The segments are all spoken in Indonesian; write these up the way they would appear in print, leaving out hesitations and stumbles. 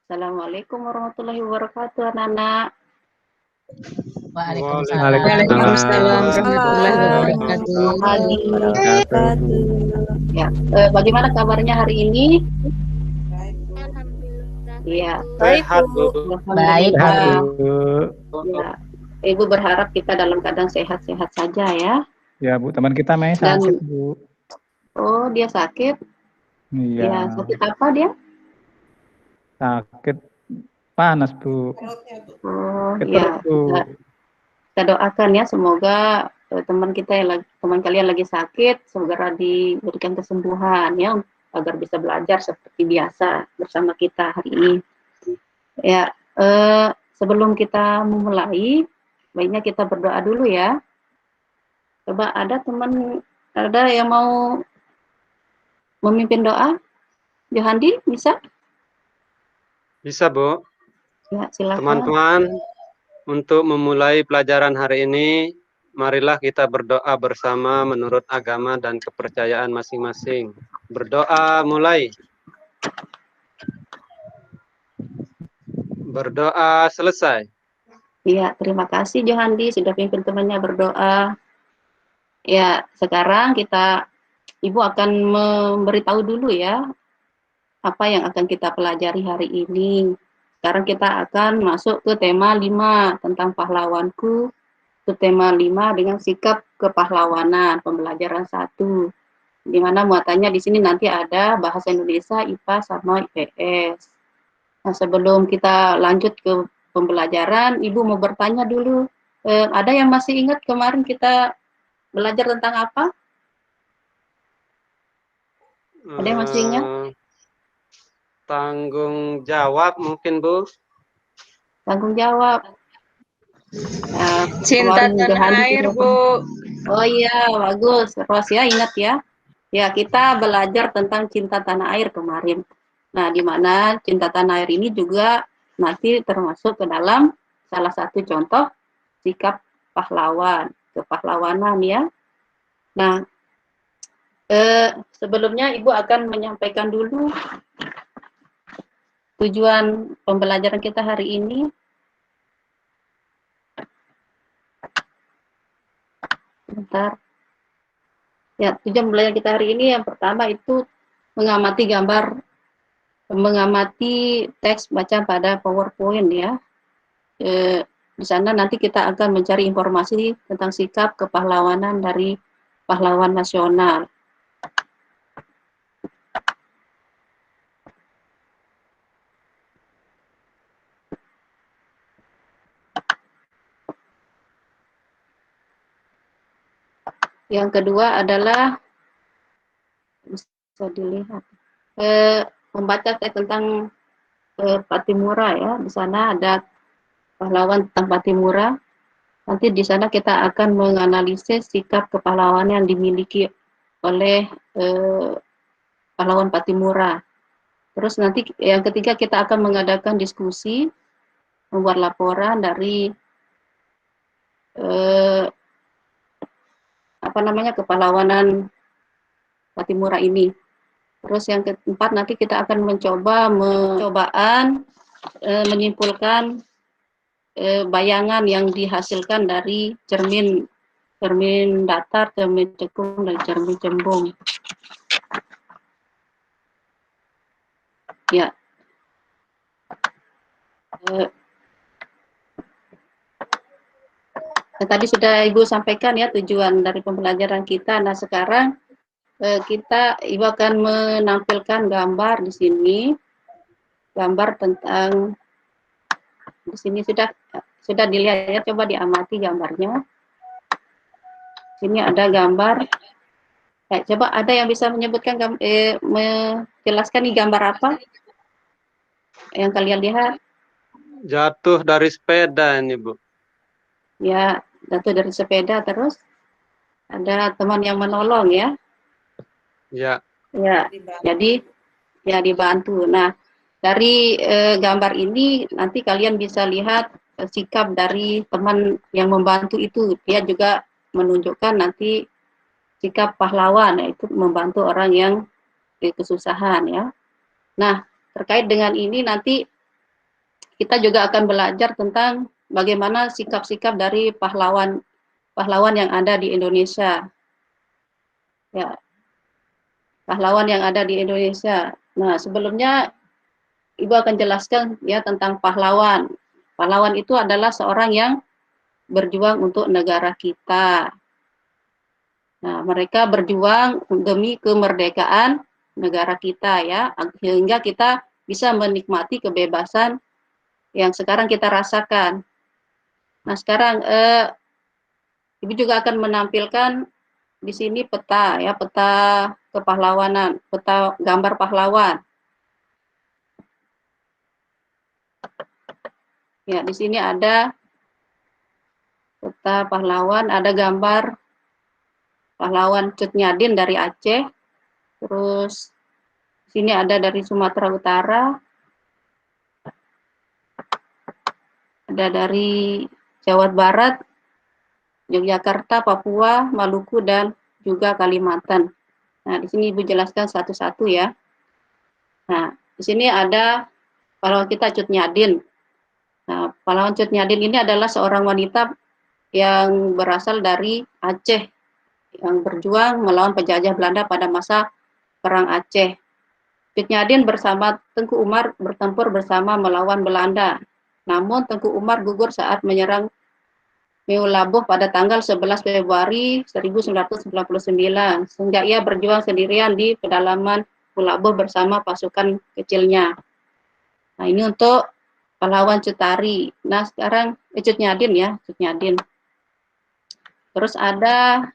Assalamualaikum warahmatullahi wabarakatuh, anak-anak. Waalaikumsalam Waalaikumsalam warahmatullahi wabarakatuh. Ya, bagaimana kabarnya hari ini? Alhamdulillah. Iya, Sehat, Bu. Baik, alhamdulillah. Bu. Ya, Ibu berharap kita dalam keadaan sehat-sehat saja ya. Ya, Bu, teman kita Mei Dan- sakit, Bu. Oh, dia sakit? Iya, Ya, sakit apa dia? sakit panas, Bu. Oh, Sakit ya. perut, Bu. Kita doakan ya, semoga teman kita yang teman kalian lagi sakit segera diberikan kesembuhan ya, agar bisa belajar seperti biasa bersama kita hari ini. Ya, sebelum kita memulai, baiknya kita berdoa dulu ya. Coba ada yang mau memimpin doa? Johandi, bisa? Bisa, Bu. Ya, silakan. Teman-teman, untuk memulai pelajaran hari ini, marilah kita berdoa bersama menurut agama dan kepercayaan masing-masing. Berdoa mulai. Berdoa selesai. Iya, terima kasih Johandi sudah pimpin temannya berdoa. Ya, sekarang Ibu akan memberitahu dulu ya, apa yang akan kita pelajari hari ini. Sekarang kita akan masuk ke tema 5 tentang pahlawanku, ke tema 5 dengan sikap kepahlawanan, pembelajaran 1. Di mana muatannya di sini nanti ada bahasa Indonesia, IPA, sama IPS. Nah, sebelum kita lanjut ke pembelajaran, Ibu mau bertanya dulu. Ada yang masih ingat kemarin kita belajar tentang apa? Ada yang masih ingat? Tanggung jawab mungkin, Bu. Tanggung jawab. Cinta Kemarin tanah Johandi air, juga- Bu. Oh iya, bagus. Ros ya, ingat ya. Ya, kita belajar tentang cinta tanah air kemarin. Nah, di mana cinta tanah air ini juga nanti termasuk ke dalam salah satu contoh sikap pahlawan, kepahlawanan ya. Nah, sebelumnya Ibu akan menyampaikan dulu tujuan pembelajaran kita hari ini. Bentar. Ya, tujuan pembelajaran kita hari ini yang pertama itu mengamati teks bacaan pada PowerPoint ya. Di sana nanti kita akan mencari informasi tentang sikap kepahlawanan dari pahlawan nasional. Yang kedua adalah bisa dilihat membaca teks tentang Patimura ya. Di sana ada pahlawan tentang Patimura. Nanti di sana kita akan menganalisis sikap kepahlawanan yang dimiliki oleh pahlawan Patimura. Terus nanti yang ketiga kita akan mengadakan diskusi, membuat laporan dari kepahlawanan Patimura ini. Terus yang keempat nanti kita akan menyimpulkan bayangan yang dihasilkan dari cermin datar, cermin cekung, dan cermin cembung. Ya. Tadi sudah Ibu sampaikan ya tujuan dari pembelajaran kita. Nah, sekarang Ibu akan menampilkan gambar di sini. Gambar tentang di sini sudah dilihat ya, coba diamati gambarnya. Sini ada gambar. Coba ada yang bisa menyebutkan menjelaskan nih gambar apa yang kalian lihat? Jatuh dari sepeda ini, Bu. Ya, jatuh dari sepeda, terus ada teman yang menolong ya. Ya. Ya, jadi ya dibantu. Nah, dari gambar ini nanti kalian bisa lihat sikap dari teman yang membantu itu. Dia juga menunjukkan nanti sikap pahlawan, yaitu membantu orang yang kesusahan ya. Nah, terkait dengan ini nanti kita juga akan belajar tentang bagaimana sikap-sikap dari pahlawan yang ada di Indonesia. Ya, pahlawan yang ada di Indonesia. Nah, sebelumnya Ibu akan jelaskan ya tentang pahlawan. Pahlawan itu adalah seorang yang berjuang untuk negara kita. Nah, mereka berjuang demi kemerdekaan negara kita ya, sehingga kita bisa menikmati kebebasan yang sekarang kita rasakan. Nah, sekarang Ibu juga akan menampilkan di sini peta ya, peta kepahlawanan, peta gambar pahlawan. Ya, di sini ada peta pahlawan, ada gambar pahlawan Cut Nyadin dari Aceh, terus sini ada dari Sumatera Utara, ada dari Jawa Barat, Yogyakarta, Papua, Maluku, dan juga Kalimantan. Nah, di sini Ibu jelaskan satu-satu ya. Nah, di sini ada pahlawan kita Cut Nyadin. Nah, pahlawan Cut Nyadin ini adalah seorang wanita yang berasal dari Aceh, yang berjuang melawan penjajah Belanda pada masa Perang Aceh. Cut Nyadin bersama Tengku Umar bertempur bersama melawan Belanda. Namun Tengku Umar gugur saat menyerang Meulaboh pada tanggal 11 Februari 1999, sehingga ia berjuang sendirian di pedalaman Meulaboh bersama pasukan kecilnya. Nah, ini untuk pahlawan Cutari. Nah, sekarang Cut Nyadin ya, Cut Nyadin. Terus ada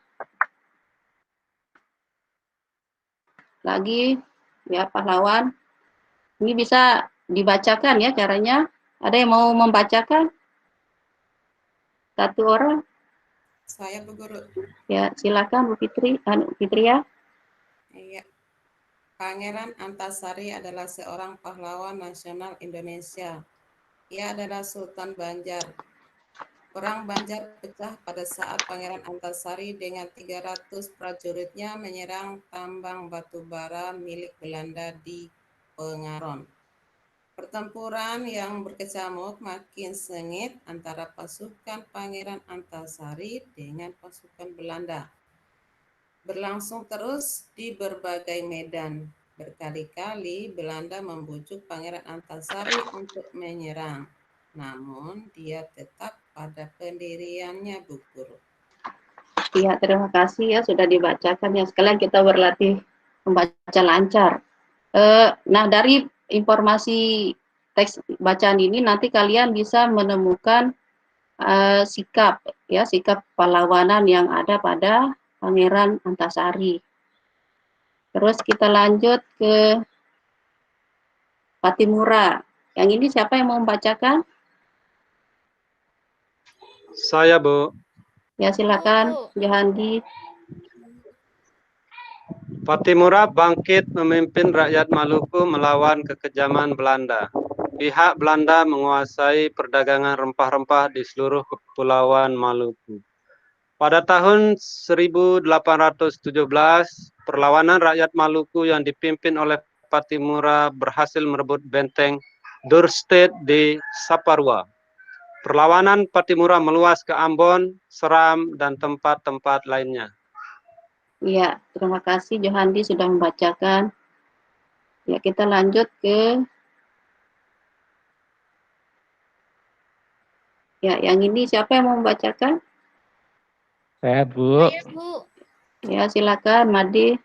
lagi ya pahlawan. Ini bisa dibacakan ya caranya. Ada yang mau membacakan? Satu orang? Saya Bu Guru. Ya, silakan Bu Fitri, Fitria. Iya. Pangeran Antasari adalah seorang pahlawan nasional Indonesia. Ia adalah Sultan Banjar. Perang Banjar pecah pada saat Pangeran Antasari dengan 300 prajuritnya menyerang tambang batu bara milik Belanda di Pengaron. Pertempuran yang berkecamuk makin sengit antara pasukan Pangeran Antasari dengan pasukan Belanda. Berlangsung terus di berbagai medan. Berkali-kali Belanda membujuk Pangeran Antasari untuk menyerang. Namun dia tetap pada pendiriannya, Bu Guru. Iya, terima kasih ya sudah dibacakan ya. Sekalian kita berlatih membaca lancar. Nah, dari informasi teks bacaan ini nanti kalian bisa menemukan sikap ya, sikap pahlawanan yang ada pada Pangeran Antasari. Terus kita lanjut ke Patimura. Yang ini siapa yang mau membacakan? Saya, Bu. Ya, silakan, Johandi. Patimura bangkit memimpin rakyat Maluku melawan kekejaman Belanda. Pihak Belanda menguasai perdagangan rempah-rempah di seluruh kepulauan Maluku. Pada tahun 1817, perlawanan rakyat Maluku yang dipimpin oleh Patimura berhasil merebut benteng Dorstad di Saparua. Perlawanan Patimura meluas ke Ambon, Seram, dan tempat-tempat lainnya. Ya, terima kasih Johandi sudah membacakan. Ya, kita lanjut ke ya, yang ini siapa yang mau membacakan? Saya, Bu. Saya, Bu. Ya, silakan Madi.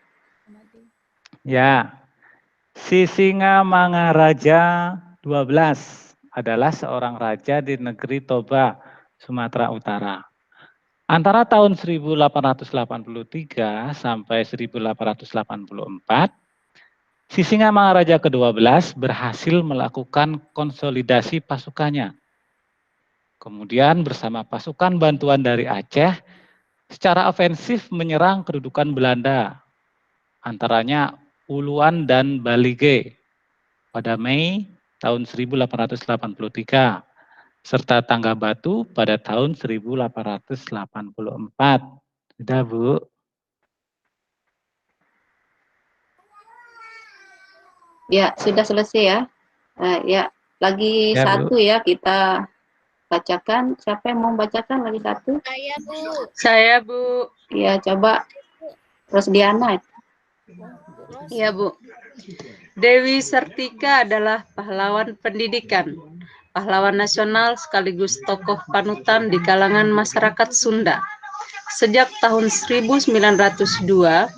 Ya. Sisingamangaraja 12 adalah seorang raja di negeri Toba, Sumatera Utara. Antara tahun 1883 sampai 1884, Sisingamangaraja ke-12 berhasil melakukan konsolidasi pasukannya. Kemudian bersama pasukan bantuan dari Aceh, secara ofensif menyerang kedudukan Belanda, antaranya Uluan dan Balige pada Mei tahun 1883, serta Tangga Batu pada tahun 1884. Sudah, Bu? Ya, sudah selesai ya. Ya, lagi Ya, Bu. satu ya kita bacakan. Siapa yang mau bacakan lagi satu? Saya, Bu. Saya, Bu. Ya, coba Rosdiana. Iya, Bu. Dewi Sartika adalah pahlawan pendidikan, pahlawan nasional sekaligus tokoh panutan di kalangan masyarakat Sunda. Sejak tahun 1902,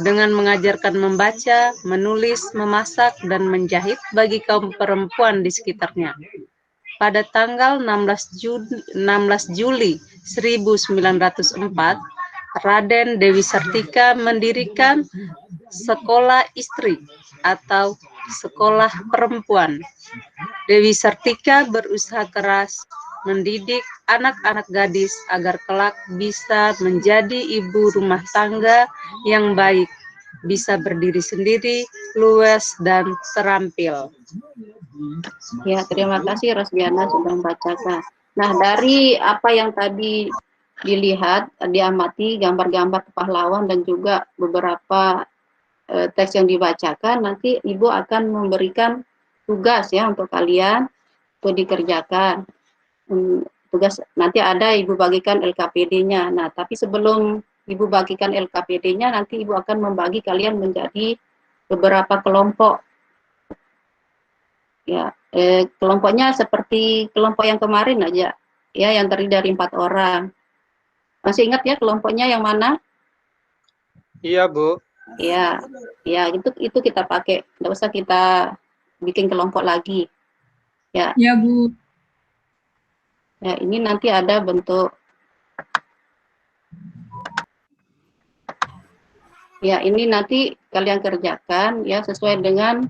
dengan mengajarkan membaca, menulis, memasak, dan menjahit bagi kaum perempuan di sekitarnya. Pada tanggal 16 Juli 1904, Raden Dewi Sartika mendirikan sekolah istri atau sekolah perempuan. Dewi Sartika berusaha keras mendidik anak-anak gadis agar kelak bisa menjadi ibu rumah tangga yang baik, bisa berdiri sendiri, luas, dan terampil. Ya, terima kasih Rosdiana sudah membacakan. Nah, dari apa yang tadi dilihat, diamati gambar-gambar pahlawan dan juga beberapa teks yang dibacakan, nanti Ibu akan memberikan tugas ya untuk kalian untuk dikerjakan. Tugas nanti ada Ibu bagikan LKPD-nya. Nah, tapi sebelum Ibu bagikan LKPD-nya, nanti Ibu akan membagi kalian menjadi beberapa kelompok. Ya, kelompoknya seperti kelompok yang kemarin aja, ya, yang terdiri dari 4 orang. Masih ingat ya kelompoknya yang mana? Iya, Bu. Ya, ya itu kita pakai, nggak usah kita bikin kelompok lagi. Ya, Ya, Bu. ya ini nanti ada bentuk. Ya, ini nanti kalian kerjakan ya sesuai dengan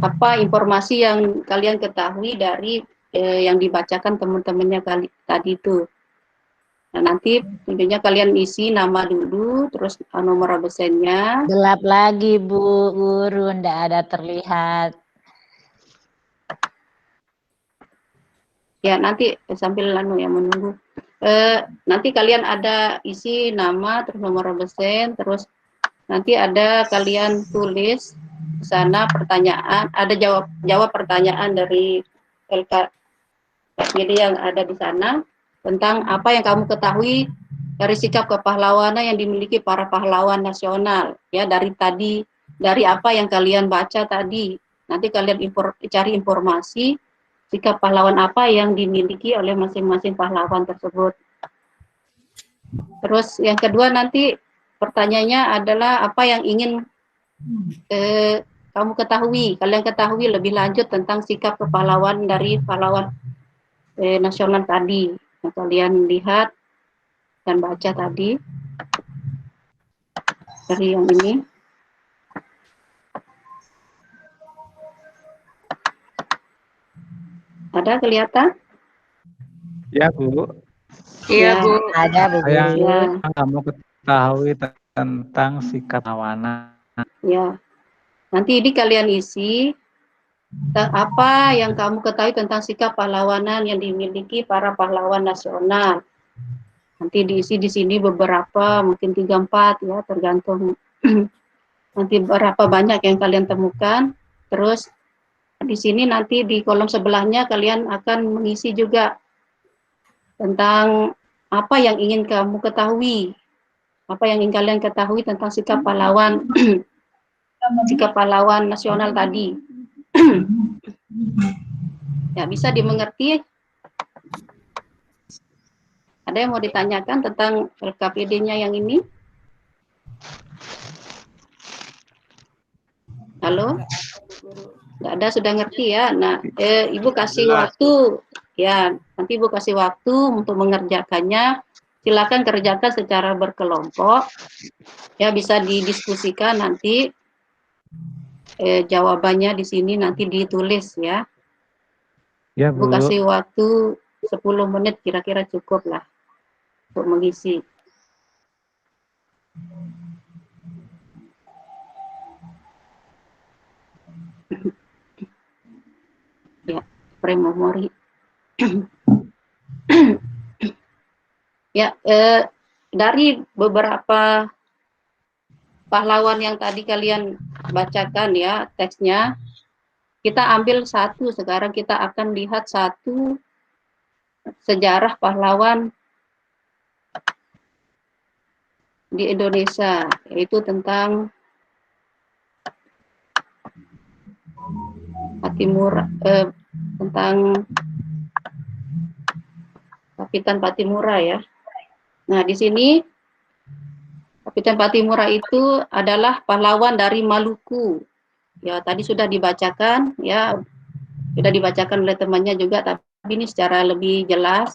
apa informasi yang kalian ketahui dari yang dibacakan teman-temannya tadi itu. Nah, nanti tentunya kalian isi nama dulu, terus nomor absennya. Gelap lagi, Bu. Guru, ndak ada terlihat. Ya, nanti sambil menunggu. Nanti kalian ada isi nama, terus nomor absen, terus nanti ada kalian tulis di sana pertanyaan, ada jawab pertanyaan dari LKPD yang ada di sana tentang apa yang kamu ketahui dari sikap kepahlawanan yang dimiliki para pahlawan nasional ya, dari apa yang kalian baca tadi. Nanti kalian cari informasi sikap pahlawan apa yang dimiliki oleh masing-masing pahlawan tersebut. Terus yang kedua nanti pertanyaannya adalah apa yang ingin kamu ketahui, kalian ketahui lebih lanjut tentang sikap kepahlawan dari pahlawan nasional tadi yang kalian lihat dan baca tadi dari yang ini. Ada kelihatan? Ya, Bu. Iya, Ya. Bu. Ada, Bu. Yang Ya. kamu ketahui tentang sikap pahlawanan. Ya. Nanti ini kalian isi apa yang kamu ketahui tentang sikap pahlawanan yang dimiliki para pahlawan nasional. Nanti diisi di sini beberapa, mungkin 3-4 ya, tergantung nanti berapa banyak yang kalian temukan. Terus di sini nanti di kolom sebelahnya kalian akan mengisi juga tentang apa yang ingin kamu ketahui, apa yang ingin kalian ketahui tentang sikap pahlawan sikap pahlawan nasional tadi. Ya, bisa dimengerti? Ada yang mau ditanyakan tentang LKPD-nya yang ini? Halo? Nggak ada, sudah ngerti ya? Nah, Ibu kasih waktu, ya, nanti Ibu kasih waktu untuk mengerjakannya. Silakan kerjakan secara berkelompok, ya, bisa didiskusikan nanti. Jawabannya di sini nanti ditulis ya. Ya, Ibu Bu. kasih waktu 10 menit kira-kira cukup lah untuk mengisi. Ya, memori. Ya, dari beberapa pahlawan yang tadi kalian bacakan ya teksnya, Kita ambil satu, sekarang kita akan lihat satu sejarah pahlawan di Indonesia, yaitu tentang Patimura, tentang Kapitan Patimura ya. Nah, di sini Kapitan Patimura itu adalah pahlawan dari Maluku. Ya, tadi sudah dibacakan ya, sudah dibacakan oleh temannya juga, tapi ini secara lebih jelas.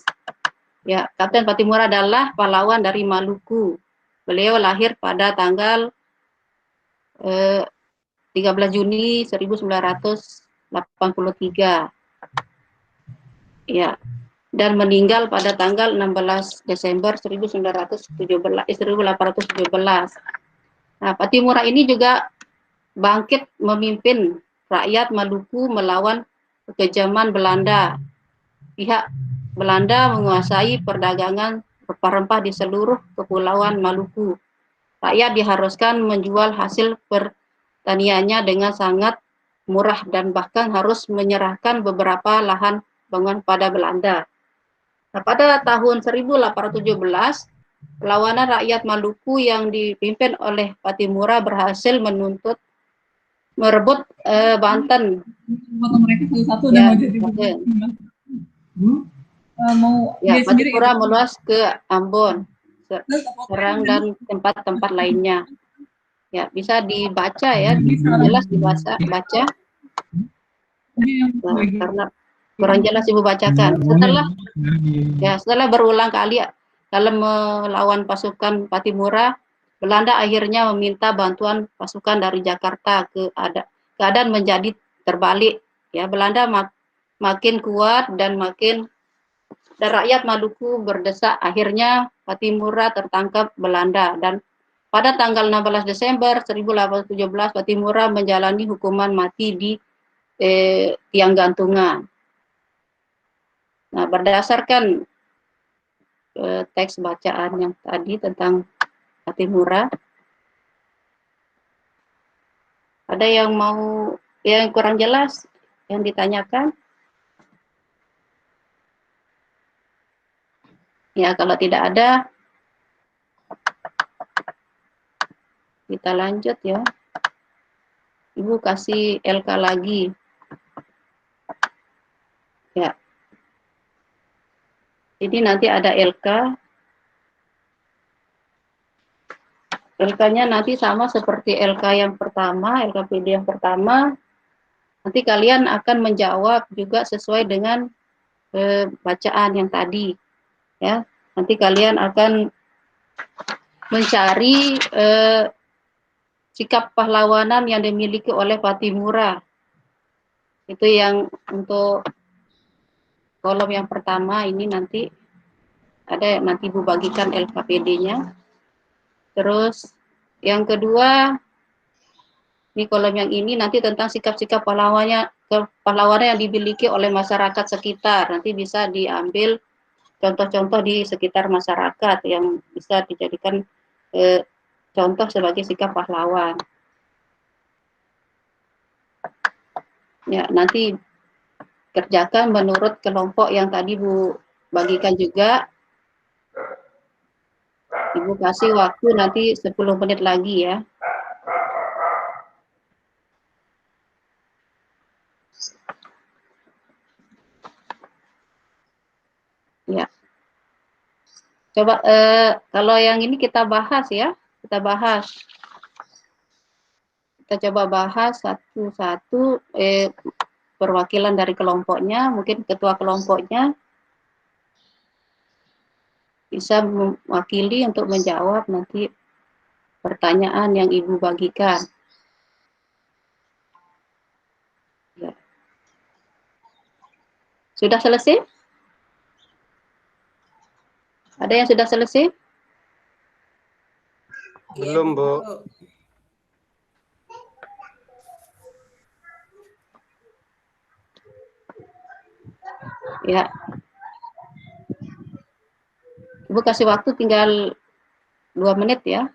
Ya, Kapten Patimura adalah pahlawan dari Maluku. Beliau lahir pada tanggal 13 Juni 1983. Ya, dan meninggal pada tanggal 16 Desember 1817. Nah, Patimura ini juga bangkit memimpin rakyat Maluku melawan kekejaman Belanda. Pihak Belanda menguasai perdagangan rempah-rempah di seluruh kepulauan Maluku. Rakyat diharuskan menjual hasil pertaniannya dengan sangat murah dan bahkan harus menyerahkan beberapa lahan bangunan pada Belanda. Nah, pada tahun 1817, perlawanan rakyat Maluku yang dipimpin oleh Patimura berhasil merebut Banten. Foto mereka satu-satu Ya, mau jadi Patimura meluas ke Ambon, Serang dan tempat-tempat lainnya. Ya, bisa dibaca ya, jelas dibaca. Nah, karena kurang jelas Ibu bacakan. Setelah berulang kali dalam melawan pasukan Patimura, Belanda akhirnya meminta bantuan pasukan dari Jakarta. Keadaan menjadi terbalik. Ya, Belanda makin kuat dan rakyat Maluku berdesak. Akhirnya Patimura tertangkap Belanda dan pada tanggal 16 Desember 1817 Patimura menjalani hukuman mati di tiang gantungan. Nah, berdasarkan teks bacaan yang tadi tentang Patimura, ada yang kurang jelas yang ditanyakan? Ya, kalau tidak ada, kita lanjut ya. Ibu kasih LK lagi. Ya. Ini nanti ada LK. LK-nya nanti sama seperti LK yang pertama, LKPD yang pertama. Nanti kalian akan menjawab juga sesuai dengan bacaan yang tadi. Ya, nanti kalian akan mencari sikap pahlawanan yang dimiliki oleh Patimura. Itu yang untuk kolom yang pertama ini nanti Ibu bagikan LKPD-nya. Terus yang kedua, ini kolom yang ini nanti tentang sikap-sikap pahlawanan yang dimiliki oleh masyarakat sekitar. Nanti bisa diambil contoh-contoh di sekitar masyarakat yang bisa dijadikan contoh sebagai sikap pahlawan. Ya, nanti kerjakan menurut kelompok yang tadi Bu bagikan juga. Ibu kasih waktu nanti 10 menit lagi ya. Ya. Coba kalau yang ini kita bahas ya. Kita bahas. Kita coba bahas satu-satu perwakilan dari kelompoknya, mungkin ketua kelompoknya bisa mewakili untuk menjawab nanti pertanyaan yang Ibu bagikan. Ya. Sudah selesai? Ada yang sudah selesai? Belum, Bu. Ya. Ibu kasih waktu tinggal 2 menit ya.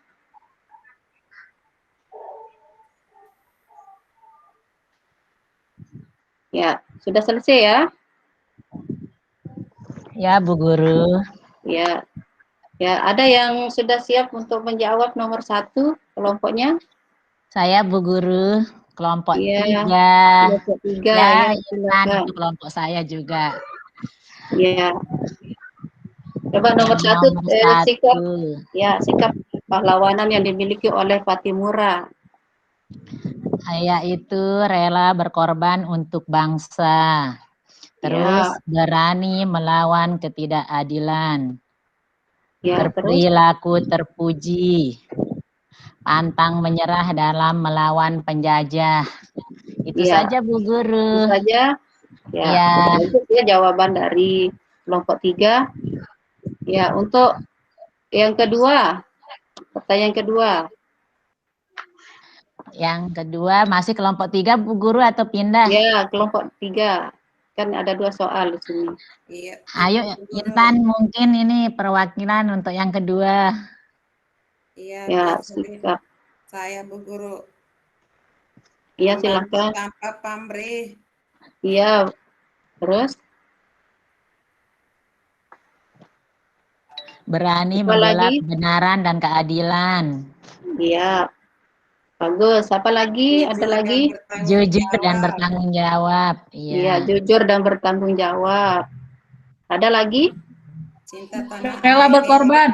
Ya, sudah selesai ya? Ya, Bu Guru. Ya. Ya, ada yang sudah siap untuk menjawab nomor 1 kelompoknya? Saya Bu Guru, kelompok Iya, 3. kelompok 3 Ya, ya, Intan silakan. itu kelompok saya juga. Iya. Coba nomor 1 Nomor sikap 1. ya, sikap pahlawanan yang dimiliki oleh Pattimura. Saya itu rela berkorban untuk bangsa. Terus Ya, berani melawan ketidakadilan. ya, terus Berperilaku terpuji. Pantang menyerah dalam melawan penjajah. Itu ya, saja Bu itu Guru. saja. Ya, Ya, bagus ya jawaban dari kelompok 3. Ya, untuk yang kedua, pertanyaan kedua. yang kedua masih kelompok 3 Bu Guru atau pindah? Ya, kelompok 3. Kan ada 2 soal di sini. Iya. Ayo Bu Guru. Intan, mungkin ini perwakilan untuk yang kedua. Iya, Ya, terserah. sikap. Saya Bu Guru. Iya, Membantu silakan. tanpa pamrih. Iya, terus Berani apa membela lagi? kebenaran dan keadilan. Iya, bagus. Apa lagi? Ada Jujur dan lagi? bertanggung Jujur dan jawab. bertanggung jawab. Iya, Iya. jujur dan bertanggung jawab. Ada lagi? Cinta tanah Rela air. berkorban.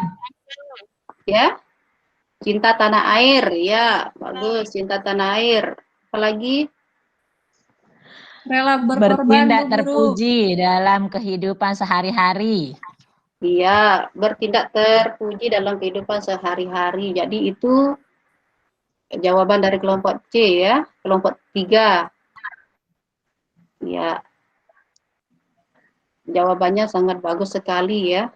Ya, cinta tanah air. Ya, bagus. Cinta tanah air. Apa lagi? Rela berkorban, Bertindak Bu Guru. terpuji dalam kehidupan sehari-hari. Iya, bertindak terpuji dalam kehidupan sehari-hari. Jadi itu jawaban dari kelompok C ya, kelompok 3. Ya, jawabannya sangat bagus sekali ya.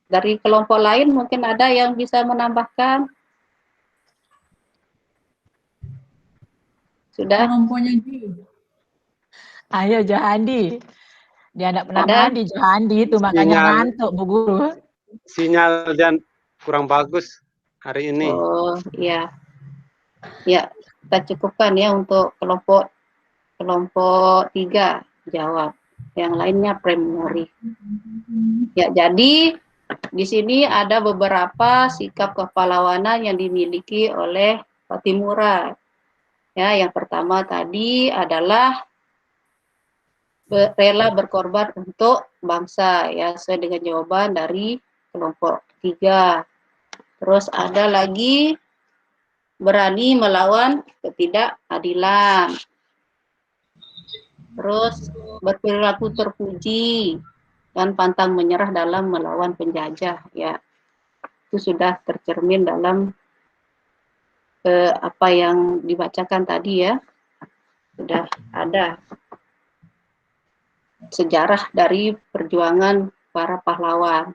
Dari kelompok lain mungkin ada yang bisa menambahkan? Sudah? Kelompoknya Ji. Ayo Johandi. Dia tidak pernah Ada? mandi Johandi itu makanya Sinyal. ngantuk Bu Guru. Sinyal dan kurang bagus hari ini. Oh, iya. Ya, kita cukupkan ya untuk kelompok 3 jawab. Yang lainnya premori. Ya, jadi di sini ada beberapa sikap kepahlawanan yang dimiliki oleh Pattimura. Ya, yang pertama tadi adalah rela berkorban untuk bangsa ya, sesuai dengan jawaban dari kelompok 3. Terus ada lagi berani melawan ketidakadilan. Terus berperilaku terpuji dan pantang menyerah dalam melawan penjajah ya. Itu sudah tercermin dalam apa yang dibacakan tadi ya. Sudah ada sejarah dari perjuangan para pahlawan.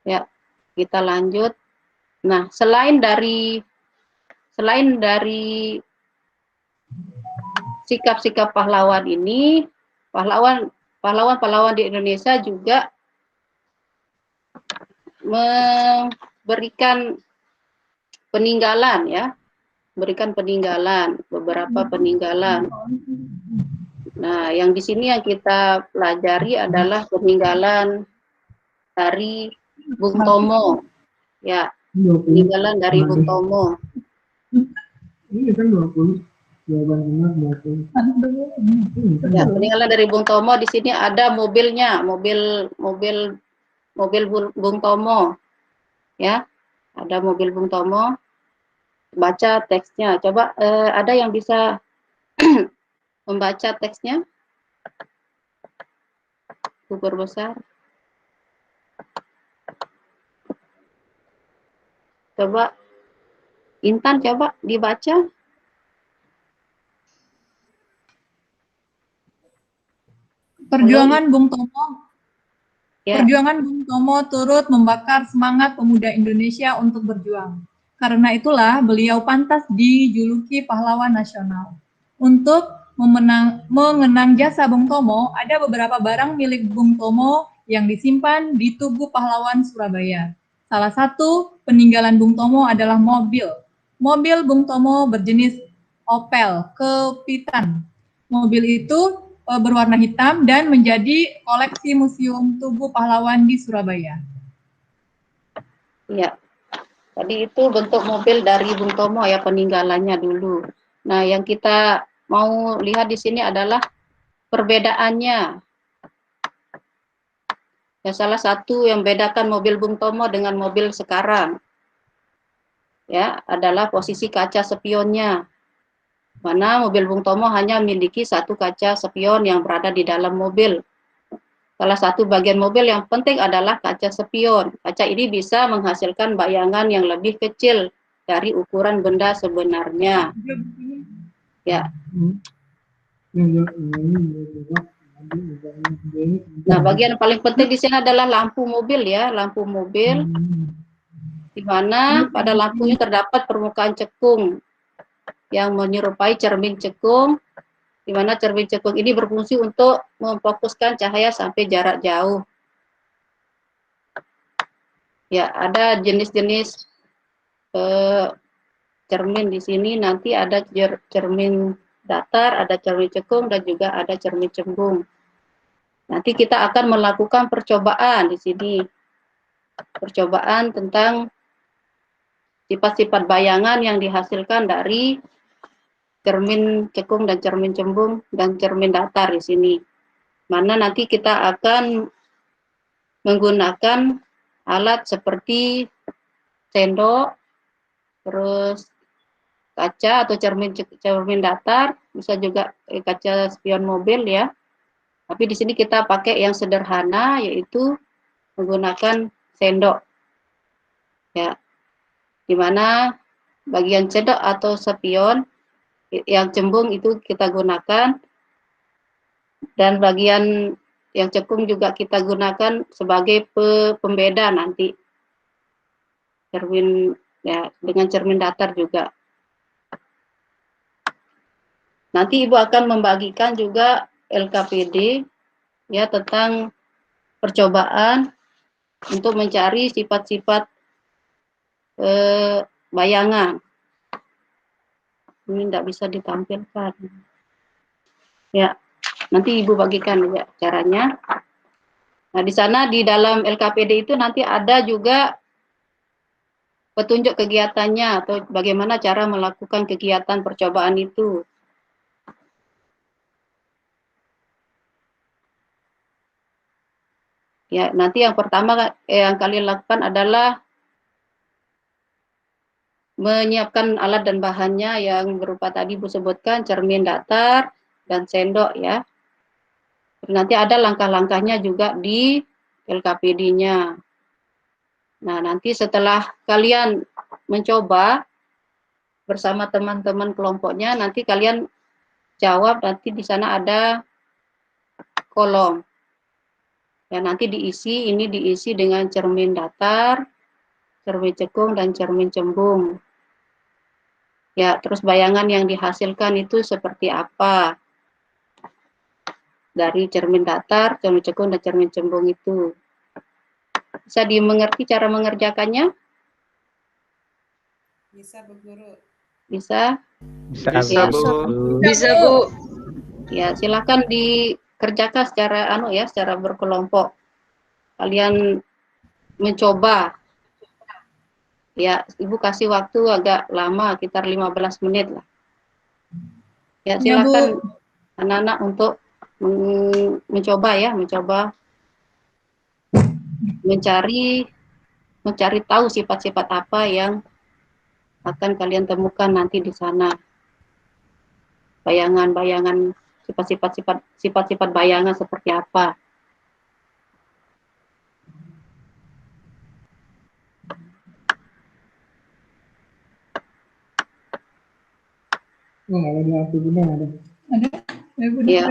Ya, kita lanjut. Nah, selain dari sikap-sikap pahlawan ini, pahlawan di Indonesia juga memberikan peninggalan ya, beberapa peninggalan. Nah, yang di sini yang kita pelajari adalah peninggalan dari Bung Tomo. Ya, peninggalan dari Bung Tomo. Ini kan 20. Jawaban benar 20. Ya, peninggalan dari Bung Tomo di sini ada mobilnya, mobil Bung Tomo. Ya. Ada mobil Bung Tomo. Baca teksnya. Coba ada yang bisa membaca teksnya? Gubernur besar. Coba Intan coba dibaca. Perjuangan Bung Tomo. Ya. Perjuangan Bung Tomo turut membakar semangat pemuda Indonesia untuk berjuang. Karena itulah beliau pantas dijuluki pahlawan nasional. Untuk mengenang jasa Bung Tomo, ada beberapa barang milik Bung Tomo yang disimpan di Tugu Pahlawan Surabaya. Salah satu peninggalan Bung Tomo adalah mobil. Mobil Bung Tomo berjenis Opel Kepitan Mobil itu berwarna hitam dan menjadi koleksi Museum Tugu Pahlawan di Surabaya. Ya, tadi itu bentuk mobil dari Bung Tomo ya, peninggalannya dulu. Nah, yang kita mau lihat di sini adalah perbedaannya. Ya, salah satu yang bedakan mobil Bung Tomo dengan mobil sekarang ya adalah posisi kaca spionnya. Mana mobil Bung Tomo hanya memiliki satu kaca spion yang berada di dalam mobil. Salah satu bagian mobil yang penting adalah kaca spion. Kaca ini bisa menghasilkan bayangan yang lebih kecil dari ukuran benda sebenarnya. Ya. Nah, bagian paling penting di sini adalah lampu mobil ya, lampu mobil, di mana pada lampunya terdapat permukaan cekung yang menyerupai cermin cekung, di mana cermin cekung ini berfungsi untuk memfokuskan cahaya sampai jarak jauh. Ya, ada jenis-jenis cermin di sini, nanti ada cermin datar, ada cermin cekung, dan juga ada cermin cembung. Nanti kita akan melakukan percobaan di sini. Percobaan tentang sifat-sifat bayangan yang dihasilkan dari cermin cekung dan cermin cembung dan cermin datar di sini. Mana nanti kita akan menggunakan alat seperti sendok, terus kaca atau cermin datar, bisa juga kaca spion mobil ya. Tapi di sini kita pakai yang sederhana, yaitu menggunakan sendok. Ya, dimana bagian sendok atau spion yang cembung itu kita gunakan, dan bagian yang cekung juga kita gunakan sebagai pembeda nanti. Cermin ya, dengan cermin datar juga. Nanti Ibu akan membagikan juga LKPD ya tentang percobaan untuk mencari sifat-sifat bayangan. Ini tidak bisa ditampilkan. Ya, nanti Ibu bagikan ya caranya. Nah, di sana di dalam LKPD itu nanti ada juga petunjuk kegiatannya atau bagaimana cara melakukan kegiatan percobaan itu. Ya, nanti yang pertama yang kalian lakukan adalah menyiapkan alat dan bahannya yang berupa tadi Bu sebutkan, cermin datar dan sendok ya. Nanti ada langkah-langkahnya juga di LKPD-nya. Nah, nanti setelah kalian mencoba bersama teman-teman kelompoknya, nanti kalian jawab, nanti di sana ada kolom. Ya, nanti ini diisi dengan cermin datar, cermin cekung, dan cermin cembung. Ya, terus bayangan yang dihasilkan itu seperti apa? Dari cermin datar, cermin cekung, dan cermin cembung itu. Bisa dimengerti cara mengerjakannya? Bisa, Bu Guru. Bisa? Bisa, Bu. Bisa, Bu. Ya, silakan dikerjakan secara berkelompok. Kalian mencoba. Ya, Ibu kasih waktu agak lama, sekitar 15 menit lah. Ya, silakan anak-anak untuk mencoba mencari tahu sifat-sifat apa yang akan kalian temukan nanti di sana. Bayangan-bayangan, sifat-sifat bayangan seperti apa. Oh, ada aku guna ada. Ada? Iya.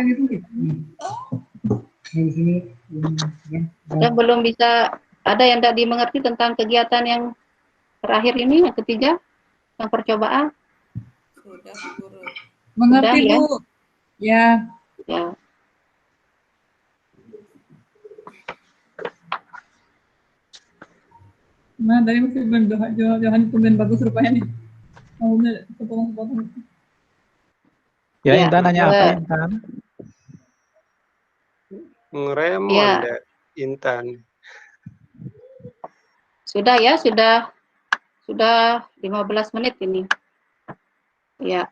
Di sini Saya belum bisa, ada yang tidak dimengerti tentang kegiatan yang terakhir ini, yang ketiga, yang percobaan? Sudah, Bu Guru. Mengerti, Sudah, ya? Bu. Ya. Ya. Nah, tadi masih belum Johan itu bagus rupanya nih. Oh, udah sepotong-sepotong. Ya, Ya, Intan nanya apa, Intan? Ngeremon ya, deh, Intan. sudah ya, sudah 15 menit ini. Ya,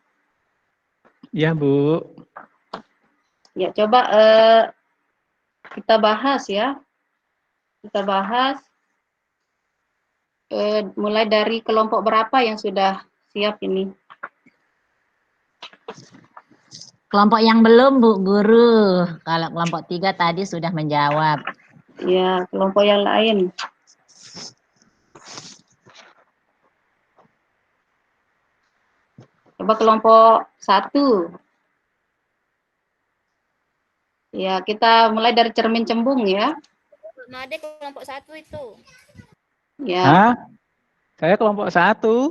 Iya, Bu. ya coba kita bahas ya. Kita bahas mulai dari kelompok berapa yang sudah siap ini? Kelompok yang belum, Bu Guru. Kalau kelompok 3 tadi sudah menjawab. Ya, kelompok yang lain. Coba kelompok 1. Ya, kita mulai dari cermin cembung ya. Made kelompok 1 itu. Ya, Hah? Saya kelompok 1.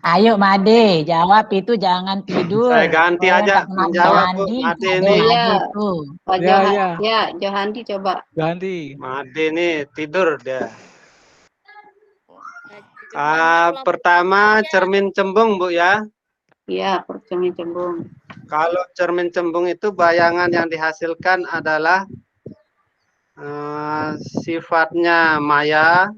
Ayo Made, jawab itu jangan tidur. Saya ganti Supaya aja nggak kena menjawab, Bu. mandi. Made Ada ini. iya. Made tuh. Pak Ya, ya. Ya, Johandi coba. Ganti. Made nih tidur dia. Kelompok Pertama cermin cembung, Bu ya. Iya, cermin cembung. Kalau cermin cembung itu bayangan yang dihasilkan adalah sifatnya maya,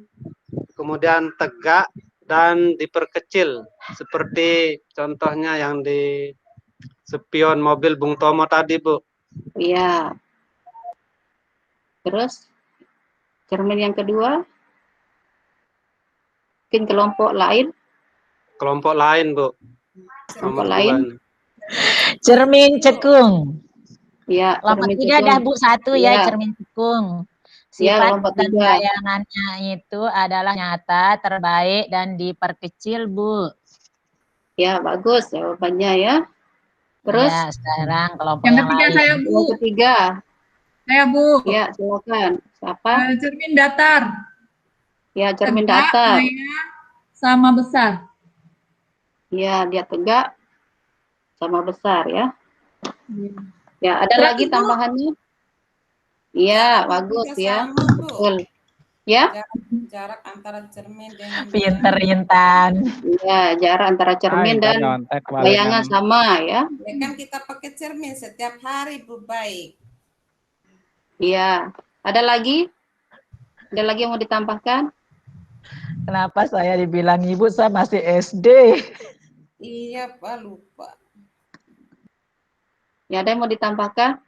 kemudian tegak dan diperkecil seperti contohnya yang di spion mobil Bung Tomo tadi, Bu. Iya. Terus cermin yang kedua, mungkin kelompok lain. Kelompok lain, Bu. Kelompok Nomor lain. 2. Cermin cekung. Ya, Kelompok cermin 3 dah cekung. Bu, 1 ya Ya. cermin cekung. Ya, Sifat kelompok dan 3. bayangannya itu adalah nyata, terbaik, dan diperkecil, Bu. Ya, bagus jawabannya ya. Terus Ya, sekarang kelompok Yang yang ketiga lain. saya, Bu. yang ketiga. Saya, Bu. Ya, silakan. Siapa? Cermin datar. Ya, cermin Tegak, datar. maya, sama besar. Ya, dia tegak sama besar ya. Iya. Ya, ada Berarti, lagi Bu, tambahannya? Iya, bagus Juga ya. sama, Bu. Betul. Ya? Jarak antara cermin dengan Pinter bayangan. Intan. Ya, jarak antara cermin Intan dan nyontek bayangan palingan. sama ya. Ya kan kita pakai cermin setiap hari, Bu, baik. Iya. Ada lagi? Ada lagi yang mau ditambahkan? Kenapa saya dibilang ibu, saya masih SD. Iya, Pak, lupa. Ya, ada yang mau ditambahkan?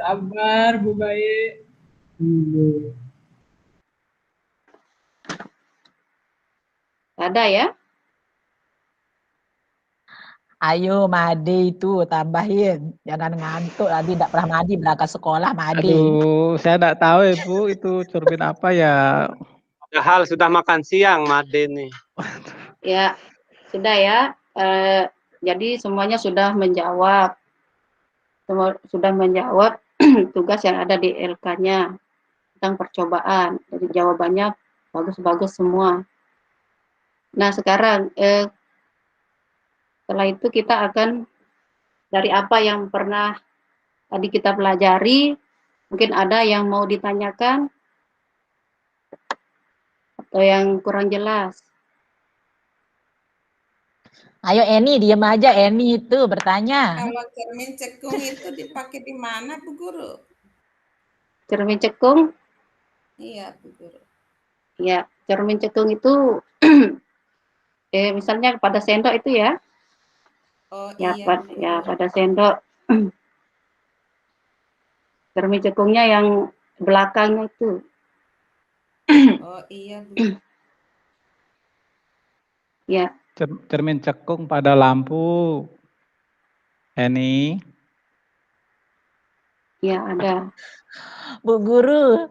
sabar, Bu Baik. Iya. Ada ya? Ayo Made itu tambahin. Jangan ngantuk, nanti tidak pernah mandi berangkat sekolah Made. Aduh, saya enggak tahu Ibu itu cermin apa ya. Padahal sudah makan siang, Made nih. Ya, sudah ya. Jadi semuanya sudah menjawab. Sudah menjawab tugas yang ada di LK-nya tentang percobaan. Jadi jawabannya bagus-bagus semua. Nah, sekarang setelah itu kita akan dari apa yang pernah tadi kita pelajari, mungkin ada yang mau ditanyakan atau yang kurang jelas. Ayo Eni, diam aja Eni itu bertanya. Kalau cermin cekung itu dipakai di mana, Bu Guru? Cermin cekung? Iya, Bu Guru. Ya, cermin cekung itu misalnya pada sendok itu ya. Oh Ya, iya, Bu Guru. pada sendok. Cermin cekungnya yang belakangnya itu. Oh iya, Bu. Ya, Cermin cekung pada lampu. Eni. ya ada. Bu Guru,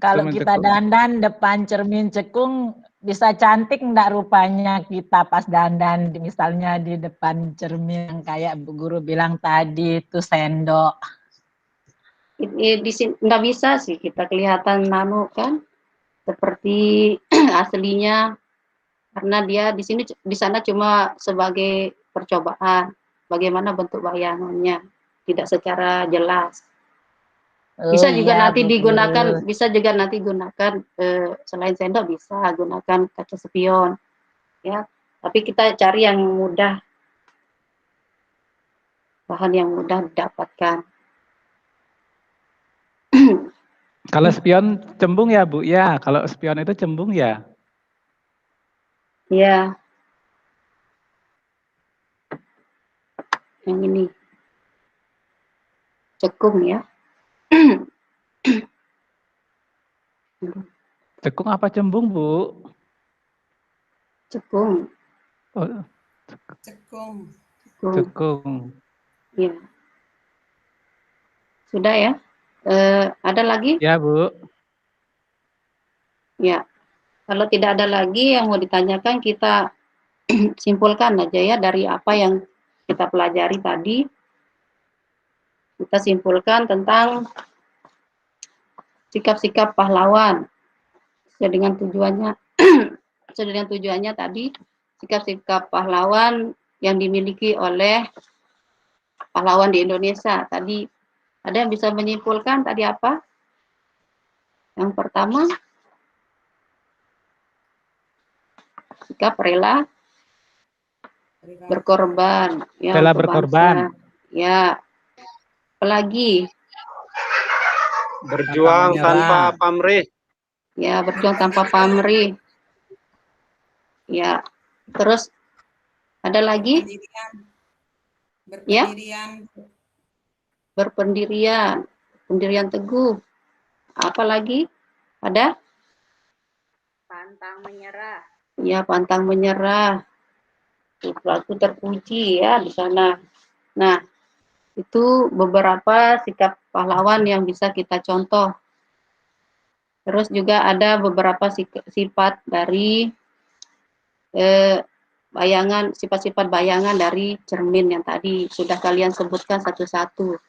kalau Cermin kita cekung. dandan depan cermin cekung, bisa cantik enggak rupanya kita pas dandan, misalnya di depan cermin yang kayak Bu Guru bilang tadi itu sendok. Di sini nggak bisa sih kita kelihatan nano kan seperti aslinya, karena dia di sana cuma sebagai percobaan bagaimana bentuk bayangannya, tidak secara jelas. Bisa Oh juga iya, nanti Bu digunakan, Guru. bisa juga nanti gunakan selain sendok bisa gunakan kaca spion ya, tapi kita cari yang mudah. bahan yang mudah didapatkan. Kalau spion cembung ya Bu ya, kalau spion itu cembung ya. Ya, yang ini cekung ya. Cekung apa cembung Bu? Cekung. Oh, Cekung. Cekung. cekung. Ya. Sudah ya. Ada lagi? Ya Bu. Ya. Kalau tidak ada lagi yang mau ditanyakan, kita simpulkan aja ya dari apa yang kita pelajari tadi. Kita simpulkan tentang sikap-sikap pahlawan sesuai dengan tujuannya. Sesuai dengan tujuannya tadi, sikap-sikap pahlawan yang dimiliki oleh pahlawan di Indonesia. Tadi ada yang bisa menyimpulkan tadi apa? Yang pertama, sikap rela berkorban ya Rela untuk berkorban. bangsa. Ya. Apalagi Berjuang tanpa pamrih. ya, berjuang tanpa pamrih. Ya. Terus ada lagi? Ya. Berpendirian. Pendirian teguh. Apa lagi? Ada? Pantang menyerah. Ya, pantang menyerah. Itu terpuji ya di sana. Nah, itu beberapa sikap pahlawan yang bisa kita contoh. Terus juga ada beberapa sifat dari bayangan, sifat-sifat bayangan dari cermin yang tadi sudah kalian sebutkan satu-satu.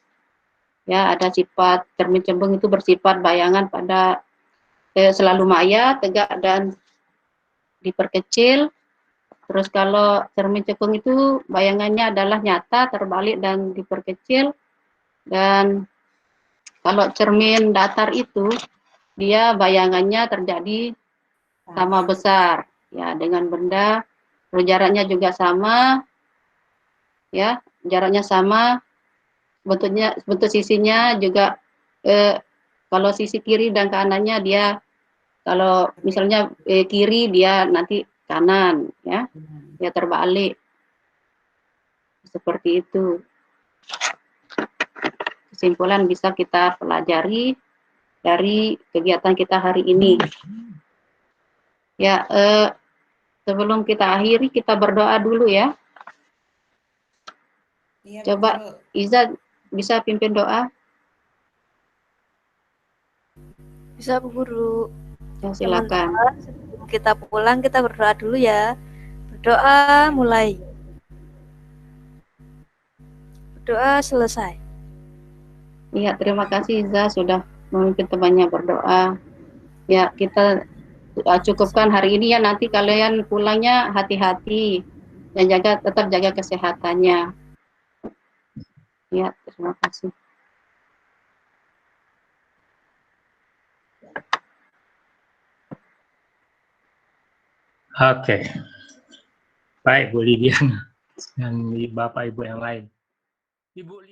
Ya, ada sifat cermin cembung itu bersifat bayangan pada selalu maya, tegak dan diperkecil. Terus kalau cermin cekung itu bayangannya adalah nyata, terbalik dan diperkecil. Dan kalau cermin datar itu dia bayangannya terjadi sama besar ya, dengan benda, jaraknya juga sama ya, jaraknya sama, bentuk sisinya juga kalau sisi kiri dan kanannya dia, kalau misalnya kiri dia nanti kanan ya, dia terbalik seperti itu. Kesimpulan bisa kita pelajari dari kegiatan kita hari ini. Ya, sebelum kita akhiri, kita berdoa dulu ya. Iya, Coba Iza bisa pimpin doa? Bisa Bu Guru. Ya, silakan. Teman-teman, sebelum kita pulang kita berdoa dulu ya. Berdoa mulai. Berdoa selesai. Iya, terima kasih Iza sudah memimpin temannya berdoa. Ya, kita cukupkan hari ini ya, nanti kalian pulangnya hati-hati dan tetap jaga kesehatannya. Ya, terima kasih. Oke. Baik Bu Lidiana dan Bapak Ibu yang lain. Ibu